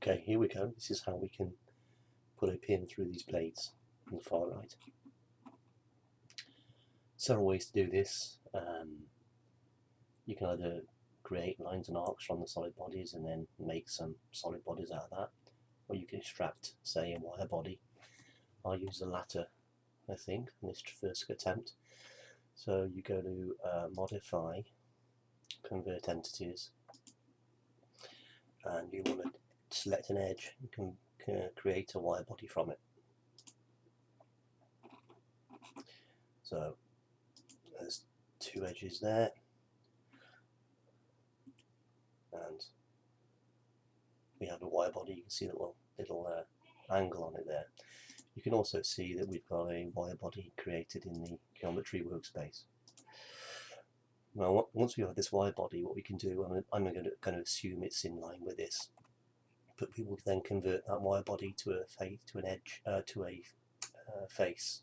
Okay, here we go. This is how we can put a pin through these blades on the far right. Several ways to do this. You can either create lines and arcs from the solid bodies and then make some solid bodies out of that, or you can extract, say, a wire body. I'll use the latter, I think, in this first attempt. So you go to Modify, Convert Entities, and you want to select an edge. You can create a wire body from it. So there's two edges there, and we have a wire body. You can see that little angle on it there. You can also see that we've got a wire body created in the geometry workspace. Now, once we have this wire body, what we can do, I'm going to assume it's in line with this, but we will then convert that wire body to a face, to an edge, to a face.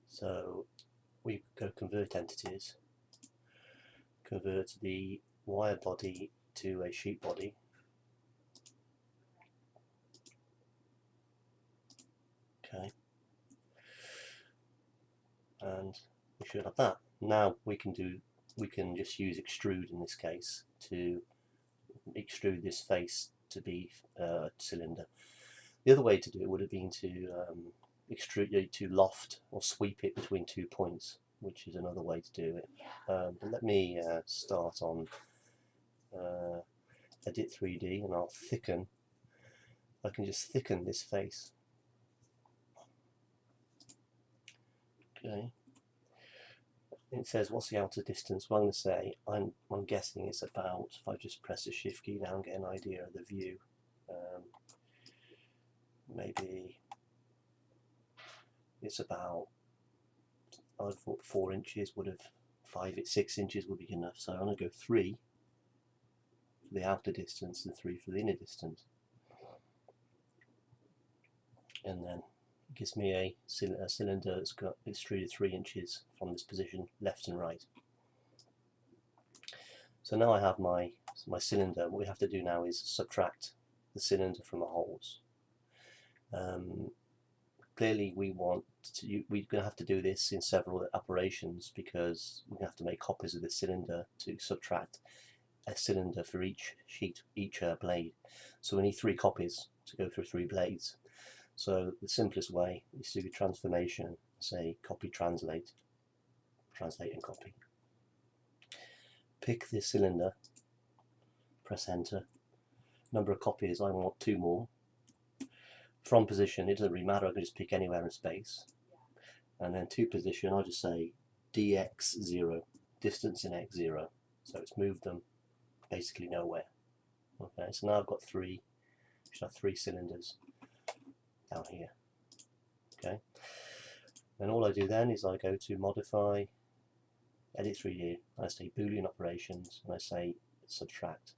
So we go Convert Entities, convert the wire body to a sheet body. Okay, and we should have that. Now we can just use Extrude in this case to extrude this face to be a cylinder. The other way to do it would have been to extrude it, to loft or sweep it between 2 points, which is another way to do it. But let me start on Edit 3D, and I'll thicken. I can just thicken this face. Okay. It says, what's the outer distance? Well, I'm going to say, I'm guessing it's about, if I just press the Shift key down, get an idea of the view, maybe it's about, I thought 4 inches would have, 6 inches would be enough. So I'm going to go 3 for the outer distance and 3 for the inner distance. And then it gives me a cylinder that's got extruded 3 inches from this position, left and right. So now I have my cylinder. What we have to do now is subtract the cylinder from the holes. Clearly we're going to have to do this in several operations, because we're going to have to make copies of the cylinder to subtract a cylinder for each sheet, each blade. So we need 3 copies to go through 3 blades. So the simplest way is to do transformation, say copy, translate, translate and copy. Pick the cylinder, press enter. Number of copies, I want 2 more. From position, it doesn't really matter, I can just pick anywhere in space. And then to position, I'll just say dx0, distance in x0. So it's moved them basically nowhere. Okay, so now I've got 3, should have 3 cylinders down here. Okay, and all I do then is I go to Modify, Edit 3D, I say Boolean Operations, and I say Subtract.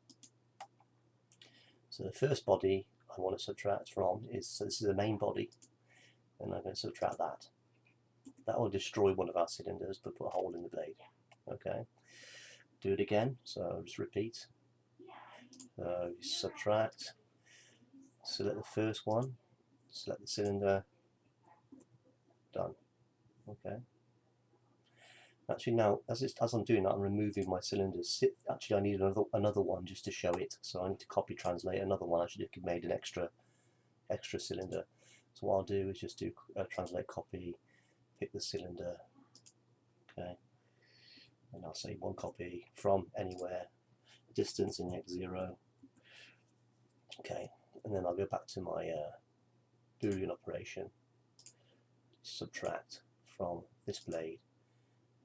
So the first body I want to subtract from is, so this is the main body, and I'm going to subtract that. That will destroy one of our cylinders but put a hole in the blade. Okay, do it again, so just repeat. Subtract, select the first one, select the cylinder, done. Okay. Actually now, as I'm doing that, I'm removing my cylinders. Actually I need another one just to show it, so I need to copy translate another one. I should have made an extra cylinder. So what I'll do is just do translate copy, pick the cylinder, okay, and I'll say 1 copy from anywhere, distance in x0, okay, and then I'll go back to my Boolean operation, subtract from this blade,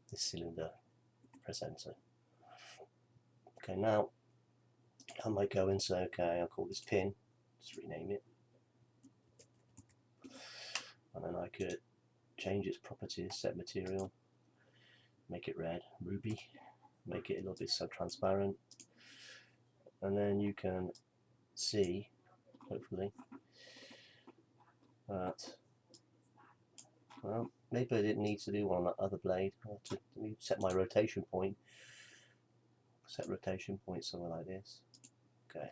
this cylinder, press enter. Okay, now I might go and say, okay, I'll call this pin, just rename it, and then I could change its properties, set material, make it red, ruby, make it a little bit so transparent, and then you can see, hopefully, that, well, maybe I didn't need to do one on that other blade. I have to set my rotation point, set rotation point somewhere like this. Okay,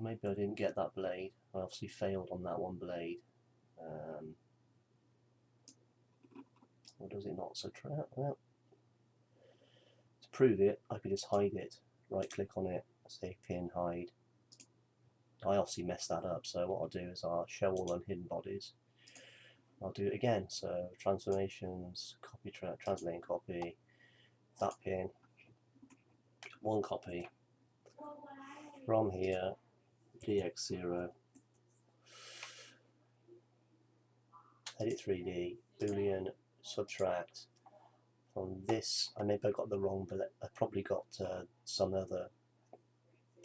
Maybe I didn't get that blade. I obviously failed on that one blade. Or does it not subtract? Well, to prove it, I could just hide it. Right click on it, say pin hide. I obviously messed that up, so what I'll do is I'll show all unhidden bodies. I'll do it again, so transformations, copy, translate and copy, that pin, one copy, from here, dx0, edit 3D, boolean, subtract, from this, maybe I got the wrong, but I probably got some other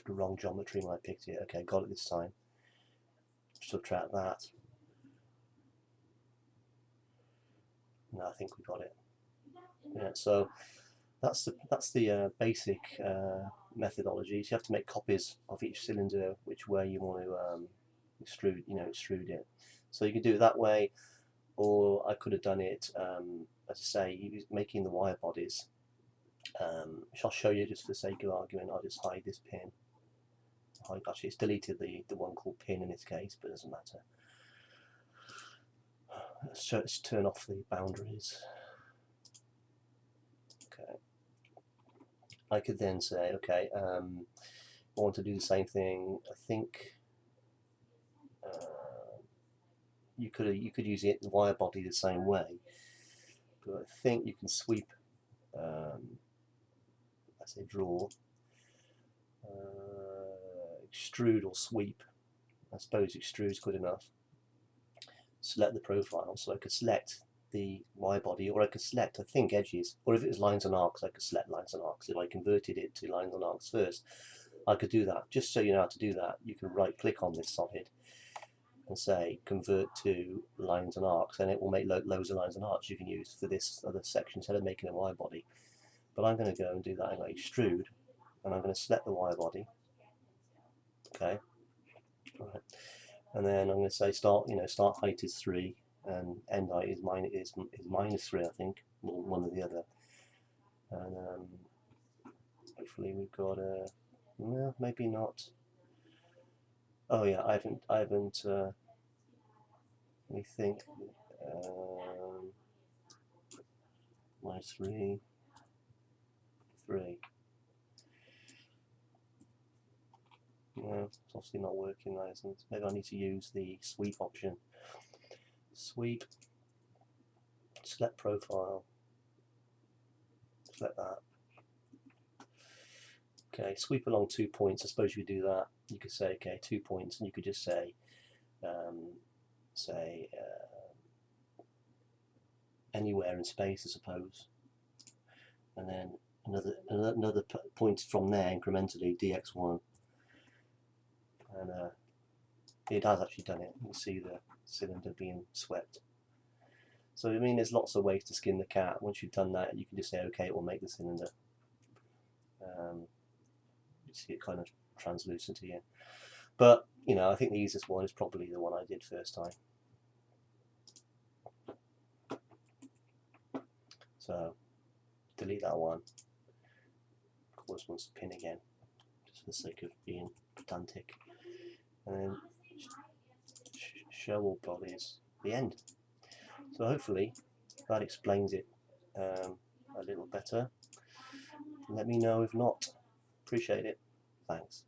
wrong geometry when I picked it. Okay, got it this time. Subtract that. No, I think we got it. Yeah, so that's the basic methodology. So you have to make copies of each cylinder, which way you want to extrude it. So you can do it that way, or I could have done it, as I say, making the wire bodies. Which I'll show you just for the sake of argument. I'll just hide this pin. Actually, it's deleted the one called pin in this case, but it doesn't matter. Let's turn off the boundaries. Okay. I could then say, okay, I want to do the same thing. I think you could use the wire body the same way, but I think you can sweep. I say draw, extrude or sweep. I suppose extrude is good enough. Select the profile, so I could select the wire body, or I could select, I think, edges, or if it was lines and arcs, I could select lines and arcs. If I converted it to lines and arcs first, I could do that. Just so you know how to do that, you can right click on this solid and say convert to lines and arcs, and it will make loads of lines and arcs you can use for this other section instead of making a wire body. But I'm going to go and do that. I'm going to extrude, and I'm going to select the wire body. Okay, right. And then I'm going to say start height is 3 and end height is minus 3, I think, or one or the other. And hopefully we've got a no, maybe not. Oh yeah, I haven't. Let me think. Minus 3. No, it's obviously not working, that isn't it? Maybe I need to use the sweep option. Sweep, select profile, select that. Okay, sweep along 2 points. I suppose you could do that. You could say, okay, 2 points, and you could just say, anywhere in space, I suppose. And then another point from there incrementally, dx1. And it has actually done it. You can see the cylinder being swept. So I mean, there's lots of ways to skin the cat. Once you've done that, you can just say, okay, it will make the cylinder. You see it kind of translucent here. But I think the easiest one is probably the one I did first time. So delete that one. Of course, once pin again, just for the sake of being pedantic. And then show all bodies, the end. So hopefully that explains it a little better. Let me know if not. Appreciate it. Thanks.